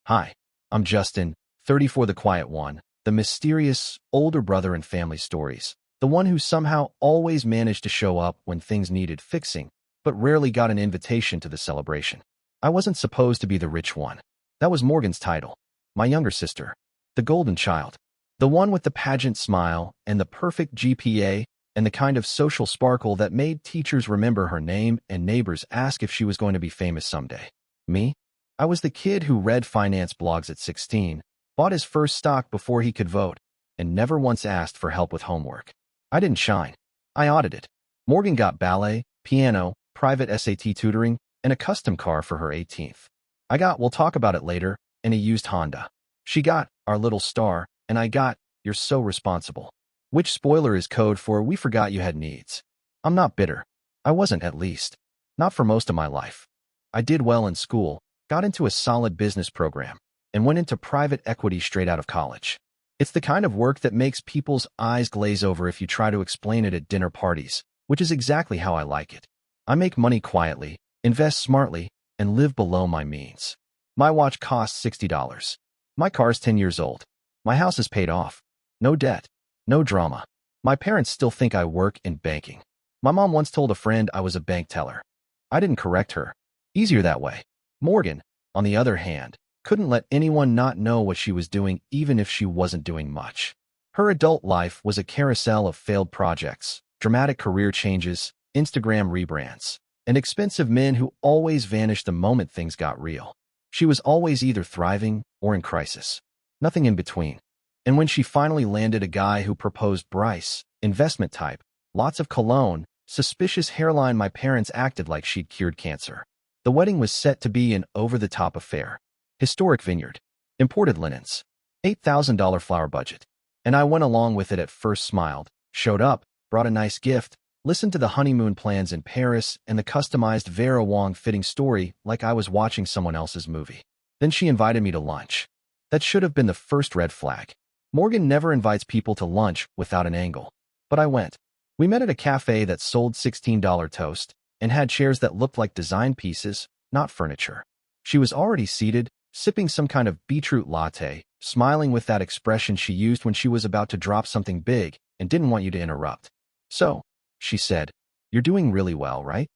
Hi, I'm Justin, 34, the quiet one, the mysterious older brother in family stories, the one who somehow always managed to show up when things needed fixing, but rarely got an invitation to the celebration. I wasn't supposed to be the rich one. That was Morgan's title. My younger sister, the golden child, the one with the pageant smile and the perfect GPA and the kind of social sparkle that made teachers remember her name and neighbors ask if she was going to be famous someday. Me? I was the kid who read finance blogs at 16, bought his first stock before he could vote, and never once asked for help with homework. I didn't shine. I audited. Morgan got ballet, piano, private SAT tutoring, and a custom car for her 18th. I got, we'll talk about it later, and a used Honda. She got, our little star, and I got, you're so responsible. Which spoiler is code for we forgot you had needs. I'm not bitter. I wasn't, at least. Not for most of my life. I did well in school, got into a solid business program, and went into private equity straight out of college. It's the kind of work that makes people's eyes glaze over if you try to explain it at dinner parties, which is exactly how I like it. I make money quietly, invest smartly, and live below my means. My watch costs $60. My car's 10 years old. My house is paid off. No debt. No drama. My parents still think I work in banking. My mom once told a friend I was a bank teller. I didn't correct her. Easier that way. Morgan, on the other hand, couldn't let anyone not know what she was doing even if she wasn't doing much. Her adult life was a carousel of failed projects, dramatic career changes, Instagram rebrands, and expensive men who always vanished the moment things got real. She was always either thriving or in crisis. Nothing in between. And when she finally landed a guy who proposed Bryce, investment type, lots of cologne, suspicious hairline, my parents acted like she'd cured cancer. The wedding was set to be an over-the-top affair. Historic vineyard. Imported linens. $8,000 flower budget. And I went along with it at first, smiled, showed up, brought a nice gift, listened to the honeymoon plans in Paris and the customized Vera Wang fitting story like I was watching someone else's movie. Then she invited me to lunch. That should have been the first red flag. Morgan never invites people to lunch without an angle. But I went. We met at a cafe that sold $16 toast and had chairs that looked like design pieces, not furniture. She was already seated, sipping some kind of beetroot latte, smiling with that expression she used when she was about to drop something big and didn't want you to interrupt. So, she said, you're doing really well, right?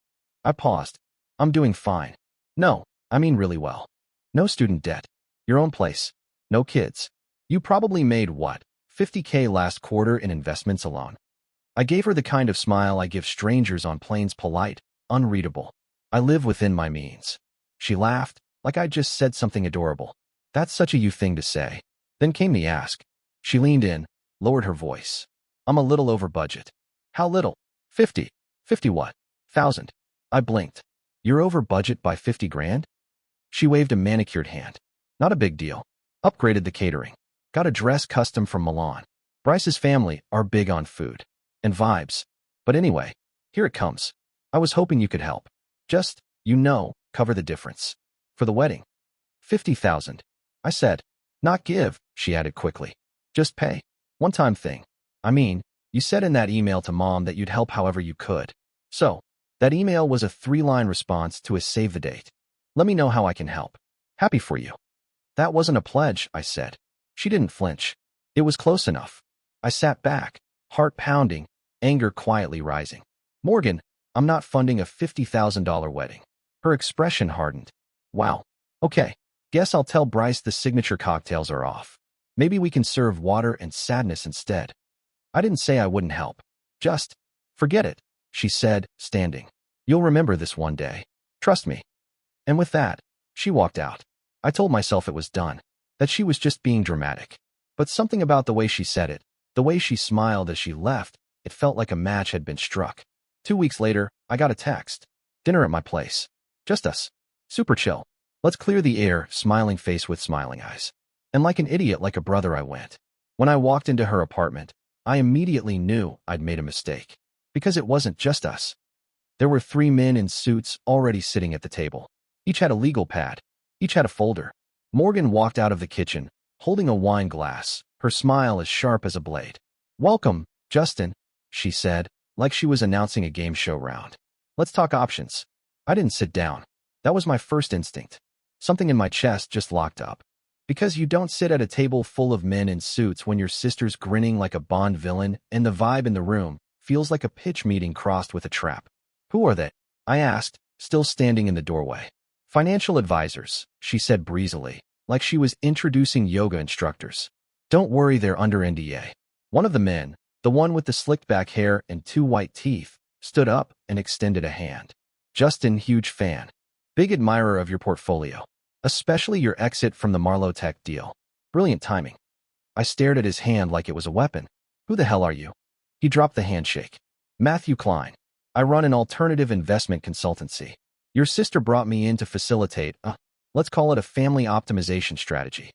I paused. I'm doing fine. No, I mean really well. No student debt. Your own place. No kids. You probably made what, $50K last quarter in investments alone. I gave her the kind of smile I give strangers on planes, polite, unreadable. I live within my means. She laughed, like I'd just said something adorable. That's such a you thing to say. Then came the ask. She leaned in, lowered her voice. I'm a little over budget. How little? 50. 50 what? Thousand. I blinked. You're over budget by 50 grand? She waved a manicured hand. Not a big deal. Upgraded the catering. Got a dress custom from Milan. Bryce's family are big on food. And vibes. But anyway, here it comes. I was hoping you could help. Just, cover the difference. For the wedding. 50,000. I said. Not give, she added quickly. Just pay. One-time thing. I mean, you said in that email to Mom that you'd help however you could. So, that email was a 3-line response to a save the date. Let me know how I can help. Happy for you. That wasn't a pledge, I said. She didn't flinch. It was close enough. I sat back, heart pounding, anger quietly rising. Morgan, I'm not funding a $50,000 wedding. Her expression hardened. Wow. Okay. Guess I'll tell Bryce the signature cocktails are off. Maybe we can serve water and sadness instead. I didn't say I wouldn't help. Just, forget it, she said, standing. You'll remember this one day. Trust me. And with that, she walked out. I told myself it was done. That she was just being dramatic. But something about the way she said it, the way she smiled as she left, it felt like a match had been struck. 2 weeks later, I got a text. Dinner at my place. Just us. Super chill. Let's clear the air, smiling face with smiling eyes. And like an idiot, like a brother, I went. When I walked into her apartment, I immediately knew I'd made a mistake. Because it wasn't just us. There were 3 men in suits already sitting at the table. Each had a legal pad. Each had a folder. Morgan walked out of the kitchen, holding a wine glass, her smile as sharp as a blade. Welcome, Justin, she said, like she was announcing a game show round. Let's talk options. I didn't sit down. That was my first instinct. Something in my chest just locked up. Because you don't sit at a table full of men in suits when your sister's grinning like a Bond villain and the vibe in the room feels like a pitch meeting crossed with a trap. Who are they? I asked, still standing in the doorway. Financial advisors, she said breezily, like she was introducing yoga instructors. Don't worry, they're under NDA. One of the men, the one with the slicked back hair and two white teeth, stood up and extended a hand. Justin, huge fan. Big admirer of your portfolio. Especially your exit from the Marlowe Tech deal. Brilliant timing. I stared at his hand like it was a weapon. Who the hell are you? He dropped the handshake. Matthew Klein. I run an alternative investment consultancy. Your sister brought me in to facilitate let's call it a family optimization strategy.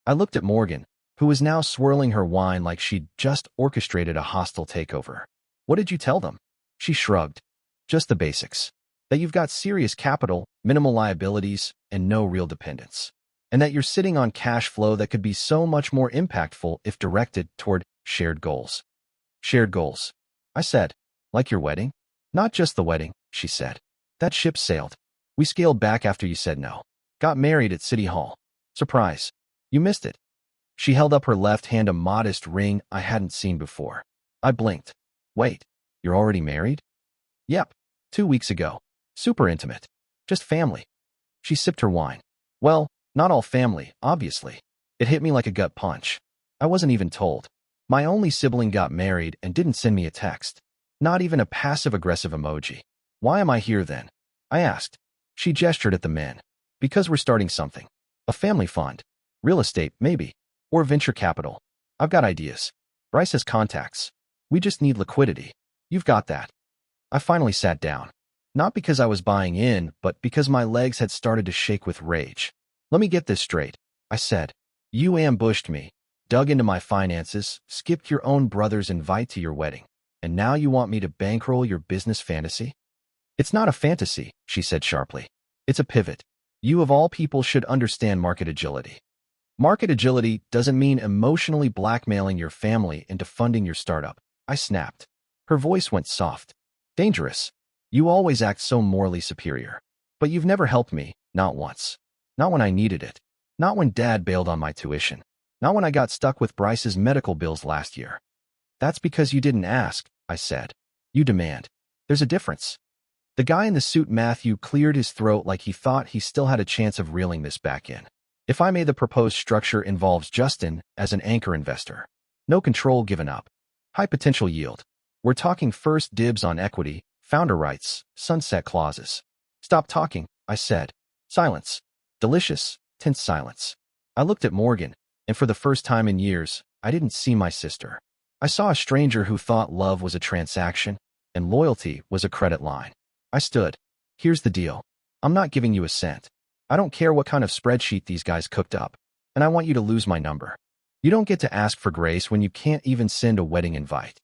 I looked at Morgan, who was now swirling her wine like she'd just orchestrated a hostile takeover. What did you tell them? She shrugged. Just the basics. That you've got serious capital, minimal liabilities, and no real dependence. And that you're sitting on cash flow that could be so much more impactful if directed toward shared goals. Shared goals. I said. Like your wedding? Not just the wedding, she said. That ship sailed. We scaled back after you said no. Got married at City Hall. Surprise. You missed it. She held up her left hand, a modest ring I hadn't seen before. I blinked. Wait, you're already married? Yep, 2 weeks ago. Super intimate. Just family. She sipped her wine. Well, not all family, obviously. It hit me like a gut punch. I wasn't even told. My only sibling got married and didn't send me a text. Not even a passive-aggressive emoji. Why am I here then? I asked. She gestured at the men. Because we're starting something. A family fund. Real estate, maybe. Or venture capital. I've got ideas. Bryce has contacts. We just need liquidity. You've got that. I finally sat down. Not because I was buying in, but because my legs had started to shake with rage. Let me get this straight, I said. You ambushed me, dug into my finances, skipped your own brother's invite to your wedding, and now you want me to bankroll your business fantasy? It's not a fantasy, she said sharply. It's a pivot. You of all people should understand market agility. Market agility doesn't mean emotionally blackmailing your family into funding your startup, I snapped. Her voice went soft. Dangerous. You always act so morally superior. But you've never helped me, not once. Not when I needed it. Not when Dad bailed on my tuition. Not when I got stuck with Bryce's medical bills last year. That's because you didn't ask, I said. You demand. There's a difference. The guy in the suit, Matthew, cleared his throat like he thought he still had a chance of reeling this back in. If I may, the proposed structure involves Justin as an anchor investor. No control given up. High potential yield. We're talking first dibs on equity, founder rights, sunset clauses. Stop talking, I said. Silence. Delicious, tense silence. I looked at Morgan, and for the first time in years, I didn't see my sister. I saw a stranger who thought love was a transaction, and loyalty was a credit line. I stood. Here's the deal. I'm not giving you a cent. I don't care what kind of spreadsheet these guys cooked up, and I want you to lose my number. You don't get to ask for grace when you can't even send a wedding invite.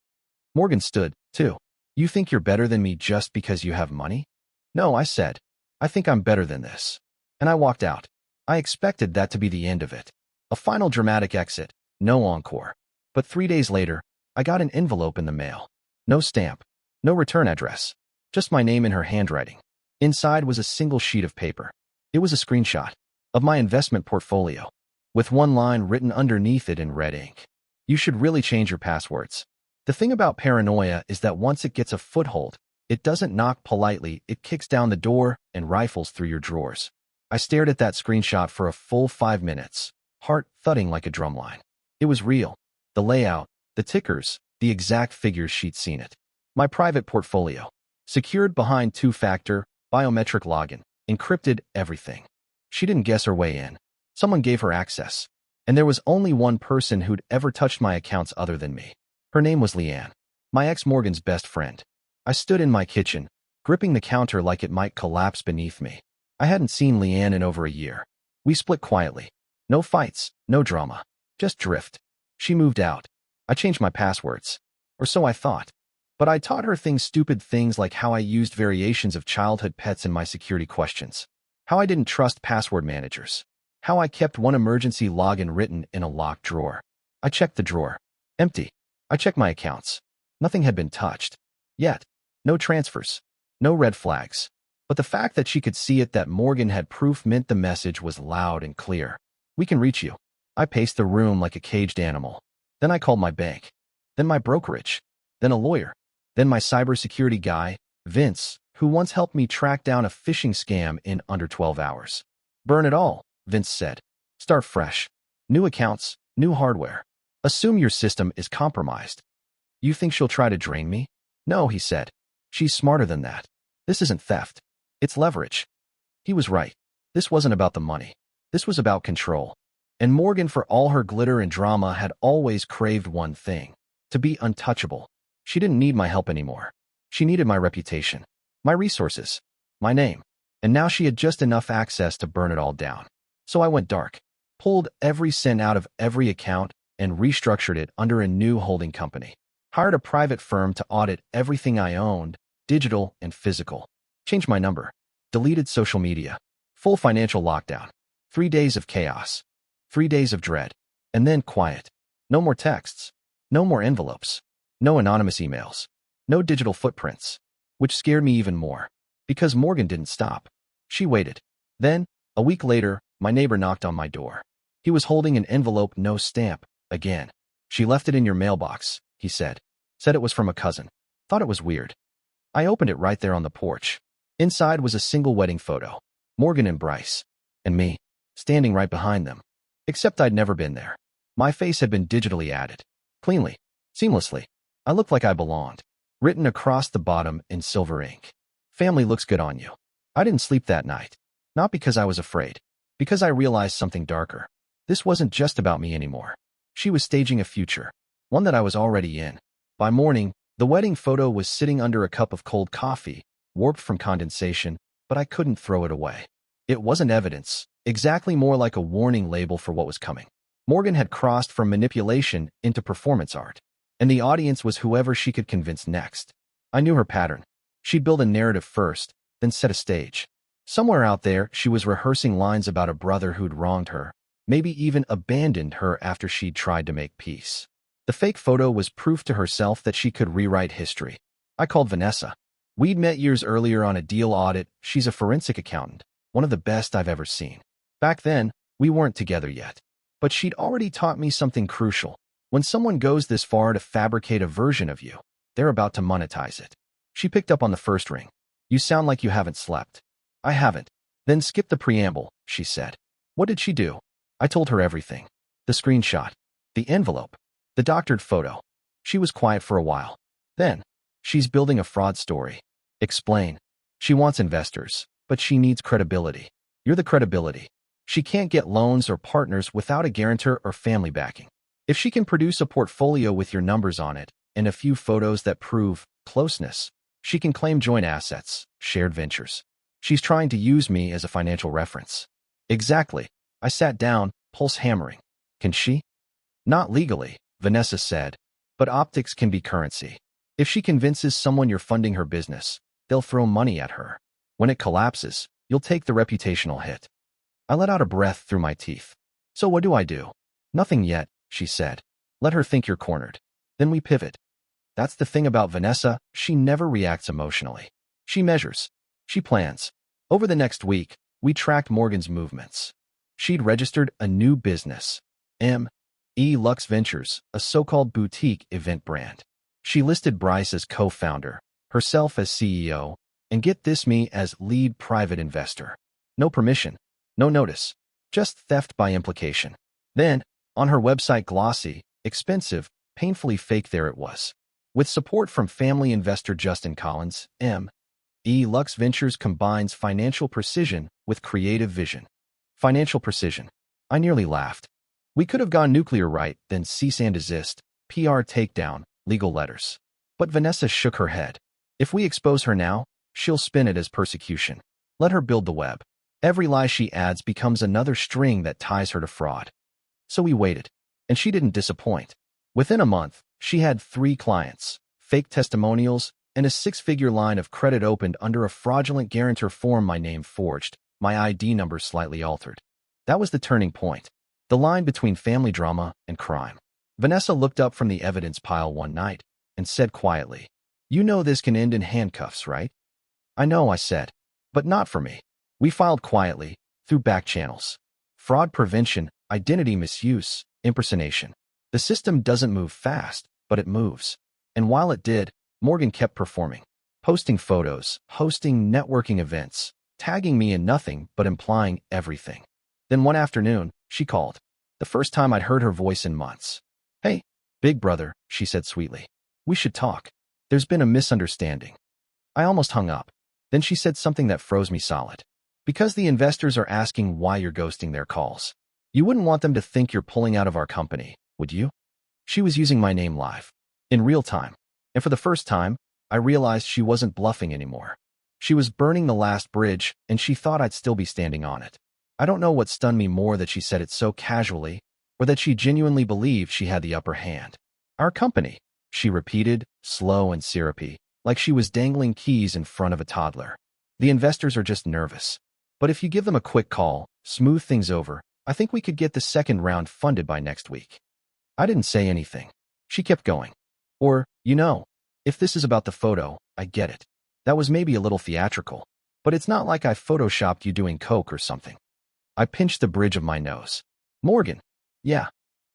Morgan stood, too. You think you're better than me just because you have money? No, I said. I think I'm better than this. And I walked out. I expected that to be the end of it. A final dramatic exit, no encore. But 3 days later, I got an envelope in the mail. No stamp. No return address. Just my name in her handwriting. Inside was a single sheet of paper. It was a screenshot of my investment portfolio, with one line written underneath it in red ink. You should really change your passwords. The thing about paranoia is that once it gets a foothold, it doesn't knock politely, it kicks down the door and rifles through your drawers. I stared at that screenshot for a full 5 minutes, heart thudding like a drumline. It was real. The layout, the tickers, the exact figures she'd seen it. My private portfolio. Secured behind two-factor, biometric login. Encrypted everything. She didn't guess her way in. Someone gave her access. And there was only one person who'd ever touched my accounts other than me. Her name was Leanne, my ex-Morgan's best friend. I stood in my kitchen, gripping the counter like it might collapse beneath me. I hadn't seen Leanne in over a year. We split quietly. No fights, no drama. Just drift. She moved out. I changed my passwords. Or so I thought. But I taught her stupid things like how I used variations of childhood pets in my security questions. How I didn't trust password managers. How I kept one emergency login written in a locked drawer. I checked the drawer. Empty. I checked my accounts. Nothing had been touched. Yet. No transfers. No red flags. But the fact that she could see it, that Morgan had proof, meant the message was loud and clear. We can reach you. I paced the room like a caged animal. Then I called my bank. Then my brokerage. Then a lawyer. Then my cybersecurity guy, Vince, who once helped me track down a phishing scam in under 12 hours. Burn it all, Vince said. Start fresh. New accounts, new hardware. Assume your system is compromised. You think she'll try to drain me? No, he said. She's smarter than that. This isn't theft. It's leverage. He was right. This wasn't about the money. This was about control. And Morgan, for all her glitter and drama, had always craved one thing: to be untouchable. She didn't need my help anymore. She needed my reputation, my resources, my name. And now she had just enough access to burn it all down. So I went dark, pulled every cent out of every account, and restructured it under a new holding company. Hired a private firm to audit everything I owned, digital and physical. Changed my number. Deleted social media. Full financial lockdown. 3 days of chaos. 3 days of dread. And then quiet. No more texts. No more envelopes. No anonymous emails. No digital footprints. Which scared me even more. Because Morgan didn't stop. She waited. Then, a week later, my neighbor knocked on my door. He was holding an envelope, no stamp, again. She left it in your mailbox, he said. Said it was from a cousin. Thought it was weird. I opened it right there on the porch. Inside was a single wedding photo. Morgan and Bryce. And me, standing right behind them. Except I'd never been there. My face had been digitally added. Cleanly. Seamlessly. I looked like I belonged. Written across the bottom in silver ink. Family looks good on you. I didn't sleep that night. Not because I was afraid. Because I realized something darker. This wasn't just about me anymore. She was staging a future. One that I was already in. By morning, the wedding photo was sitting under a cup of cold coffee, warped from condensation, but I couldn't throw it away. It wasn't evidence, exactly more like a warning label for what was coming. Morgan had crossed from manipulation into performance art, and the audience was whoever she could convince next. I knew her pattern. She'd build a narrative first, then set a stage. Somewhere out there, she was rehearsing lines about a brother who'd wronged her, maybe even abandoned her after she'd tried to make peace. The fake photo was proof to herself that she could rewrite history. I called Vanessa. We'd met years earlier on a deal audit. She's a forensic accountant, one of the best I've ever seen. Back then, we weren't together yet. But she'd already taught me something crucial. When someone goes this far to fabricate a version of you, they're about to monetize it. She picked up on the first ring. You sound like you haven't slept. I haven't. Then skip the preamble, she said. What did she do? I told her everything. The screenshot. The envelope. The doctored photo. She was quiet for a while. Then, she's building a fraud story. Explain. She wants investors, but she needs credibility. You're the credibility. She can't get loans or partners without a guarantor or family backing. If she can produce a portfolio with your numbers on it and a few photos that prove closeness, she can claim joint assets, shared ventures. She's trying to use me as a financial reference. Exactly. I sat down, pulse hammering. Can she? Not legally, Vanessa said, but optics can be currency. If she convinces someone you're funding her business, they'll throw money at her. When it collapses, you'll take the reputational hit. I let out a breath through my teeth. So what do I do? Nothing yet, she said. Let her think you're cornered. Then we pivot. That's the thing about Vanessa, she never reacts emotionally. She measures. She plans. Over the next week, we tracked Morgan's movements. She'd registered a new business, M.E. Lux Ventures, a so-called boutique event brand. She listed Bryce as co-founder, herself as CEO, and get this, me as lead private investor. No permission, no notice, just theft by implication. Then, on her website, glossy, expensive, painfully fake, there it was. With support from family investor Justin Collins, M.E. Lux Ventures combines financial precision with creative vision. Financial precision. I nearly laughed. We could have gone nuclear right, then cease and desist, PR takedown, legal letters. But Vanessa shook her head. If we expose her now, she'll spin it as persecution. Let her build the web. Every lie she adds becomes another string that ties her to fraud. So we waited. And she didn't disappoint. Within a month, she had 3 clients, fake testimonials, and a 6-figure line of credit opened under a fraudulent guarantor form, my name forged, my ID number slightly altered. That was the turning point. The line between family drama and crime. Vanessa looked up from the evidence pile one night and said quietly, "You know this can end in handcuffs, right?" "I know," I said. "But not for me." We filed quietly, through back channels. Fraud prevention, identity misuse, impersonation. The system doesn't move fast, but it moves. And while it did, Morgan kept performing, posting photos, hosting networking events, tagging me in nothing but implying everything. Then one afternoon, she called. The first time I'd heard her voice in months. "Hey, big brother," she said sweetly. "We should talk. There's been a misunderstanding." I almost hung up. Then she said something that froze me solid. "Because the investors are asking why you're ghosting their calls. You wouldn't want them to think you're pulling out of our company, would you?" She was using my name live, in real time. And for the first time, I realized she wasn't bluffing anymore. She was burning the last bridge, and she thought I'd still be standing on it. I don't know what stunned me more, that she said it so casually, or that she genuinely believed she had the upper hand. "Our company," she repeated, slow and syrupy, like she was dangling keys in front of a toddler. "The investors are just nervous. But if you give them a quick call, smooth things over, I think we could get the second round funded by next week." I didn't say anything. She kept going. "Or, if this is about the photo, I get it. That was maybe a little theatrical. But it's not like I photoshopped you doing coke or something." I pinched the bridge of my nose. "Morgan, yeah,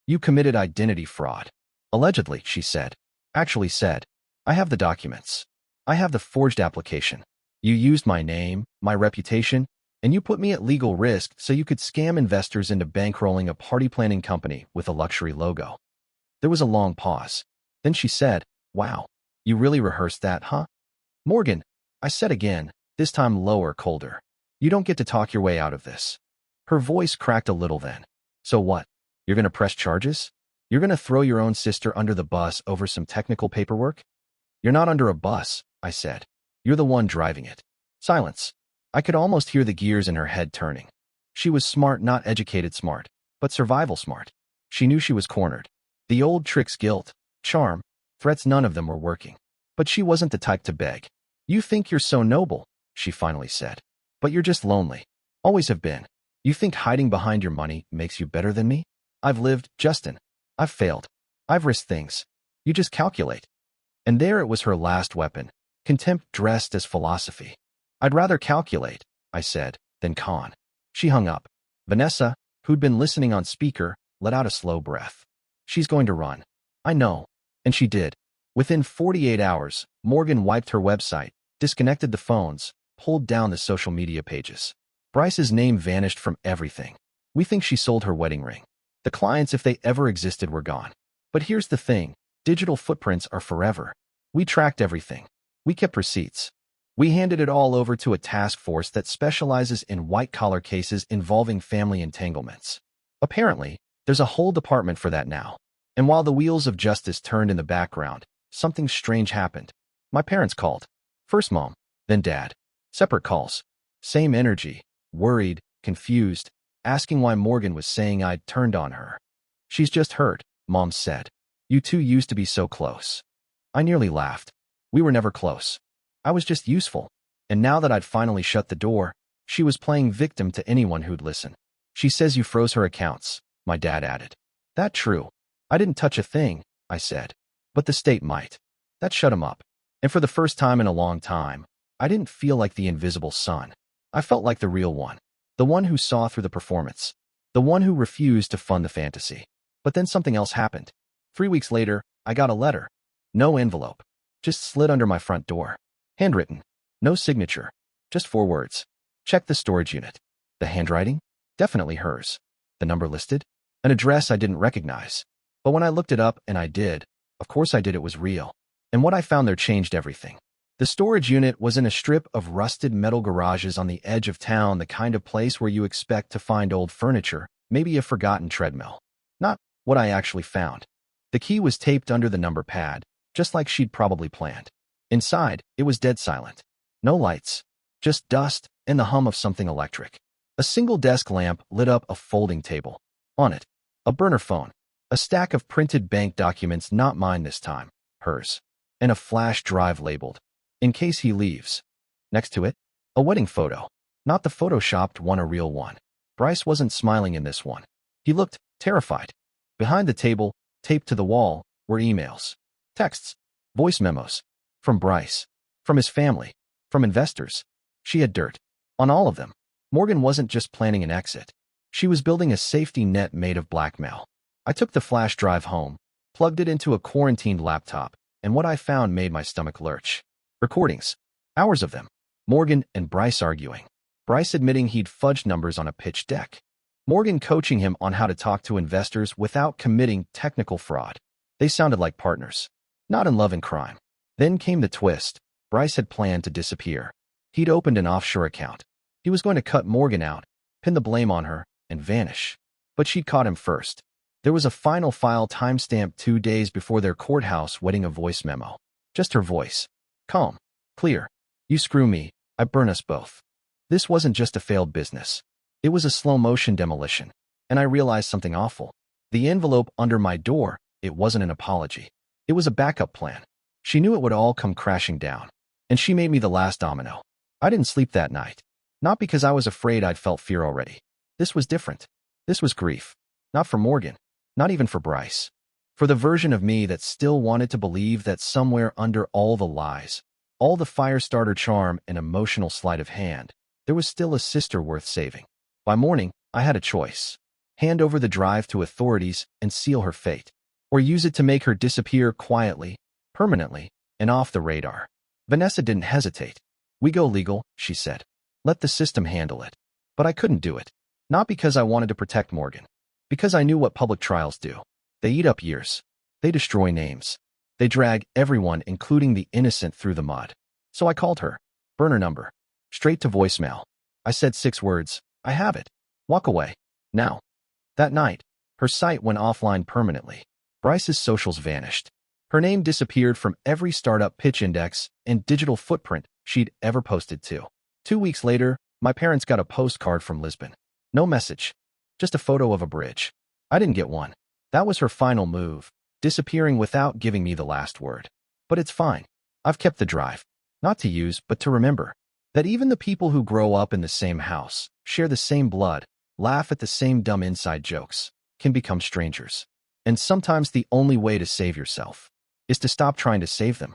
you committed identity fraud." "Allegedly," she said. Actually said, "I have the documents. I have the forged application. You used my name, my reputation, and you put me at legal risk so you could scam investors into bankrolling a party planning company with a luxury logo." There was a long pause. Then she said, "Wow, you really rehearsed that, huh?" "Morgan," I said again, this time lower, colder. "You don't get to talk your way out of this." Her voice cracked a little then. "So what? You're going to press charges? You're going to throw your own sister under the bus over some technical paperwork?" "You're not under a bus," I said. "You're the one driving it." Silence. I could almost hear the gears in her head turning. She was smart, not educated smart, but survival smart. She knew she was cornered. The old tricks, guilt, charm, threats, none of them were working. But she wasn't the type to beg. "You think you're so noble," she finally said. "But you're just lonely. Always have been. You think hiding behind your money makes you better than me? I've lived, Justin. I've failed. I've risked things. You just calculate." And there it was, her last weapon, contempt dressed as philosophy. "I'd rather calculate," I said, "than con." She hung up. Vanessa, who'd been listening on speaker, let out a slow breath. "She's going to run." "I know." And she did. Within 48 hours, Morgan wiped her website, disconnected the phones, pulled down the social media pages. Bryce's name vanished from everything. We think she sold her wedding ring. The clients, if they ever existed, were gone. But here's the thing. Digital footprints are forever. We tracked everything. We kept receipts. We handed it all over to a task force that specializes in white-collar cases involving family entanglements. Apparently, there's a whole department for that now. And while the wheels of justice turned in the background, something strange happened. My parents called. First Mom, then Dad. Separate calls. Same energy. Worried, confused, asking why Morgan was saying I'd turned on her. "She's just hurt," Mom said. "You two used to be so close." I nearly laughed. We were never close. I was just useful. And now that I'd finally shut the door, she was playing victim to anyone who'd listen. "She says you froze her accounts," my dad added. "That true? I didn't touch a thing," I said. "But the state might." That shut him up. And for the first time in a long time, I didn't feel like the invisible son. I felt like the real one. The one who saw through the performance. The one who refused to fund the fantasy. But then something else happened. 3 weeks later, I got a letter. No envelope. Just slid under my front door. Handwritten. No signature. Just 4 words. "Check the storage unit." The handwriting? Definitely hers. The number listed? An address I didn't recognize. But when I looked it up, and I did, of course I did, it was real. And what I found there changed everything. The storage unit was in a strip of rusted metal garages on the edge of town, the kind of place where you expect to find old furniture, maybe a forgotten treadmill. Not what I actually found. The key was taped under the number pad, just like she'd probably planned. Inside, it was dead silent. No lights. Just dust and the hum of something electric. A single desk lamp lit up a folding table. On it, a burner phone. A stack of printed bank documents, not mine this time, hers. And a flash drive labeled, "In case he leaves." Next to it, a wedding photo. Not the photoshopped one, a real one. Bryce wasn't smiling in this one. He looked terrified. Behind the table, taped to the wall, were emails. Texts. Voice memos. From Bryce. From his family. From investors. She had dirt. On all of them. Morgan wasn't just planning an exit. She was building a safety net made of blackmail. I took the flash drive home, plugged it into a quarantined laptop, and what I found made my stomach lurch. Recordings. Hours of them. Morgan and Bryce arguing. Bryce admitting he'd fudged numbers on a pitch deck. Morgan coaching him on how to talk to investors without committing technical fraud. They sounded like partners, not in love and crime. Then came the twist. Bryce had planned to disappear. He'd opened an offshore account. He was going to cut Morgan out, pin the blame on her, and vanish. But she'd caught him first. There was a final file timestamped 2 days before their courthouse wedding, a voice memo. Just her voice. Calm. Clear. You screw me, I burn us both. This wasn't just a failed business. It was a slow-motion demolition. And I realized something awful. The envelope under my door, it wasn't an apology. It was a backup plan. She knew it would all come crashing down. And she made me the last domino. I didn't sleep that night. Not because I was afraid. I'd felt fear already. This was different. This was grief. Not for Morgan. Not even for Bryce. For the version of me that still wanted to believe that somewhere under all the lies, all the fire starter charm and emotional sleight of hand, there was still a sister worth saving. By morning, I had a choice. Hand over the drive to authorities and seal her fate. Or use it to make her disappear quietly, permanently, and off the radar. Vanessa didn't hesitate. We go legal, she said. Let the system handle it. But I couldn't do it. Not because I wanted to protect Morgan. Because I knew what public trials do. They eat up years. They destroy names. They drag everyone, including the innocent, through the mud. So I called her. Burner number. Straight to voicemail. I said 6 words. I have it. Walk away. Now. That night, her site went offline permanently. Bryce's socials vanished. Her name disappeared from every startup pitch index and digital footprint she'd ever posted to. 2 weeks later, my parents got a postcard from Lisbon. No message. Just a photo of a bridge. I didn't get one. That was her final move, disappearing without giving me the last word. But it's fine. I've kept the drive. Not to use, but to remember. That even the people who grow up in the same house, share the same blood, laugh at the same dumb inside jokes, can become strangers. And sometimes the only way to save yourself is to stop trying to save them.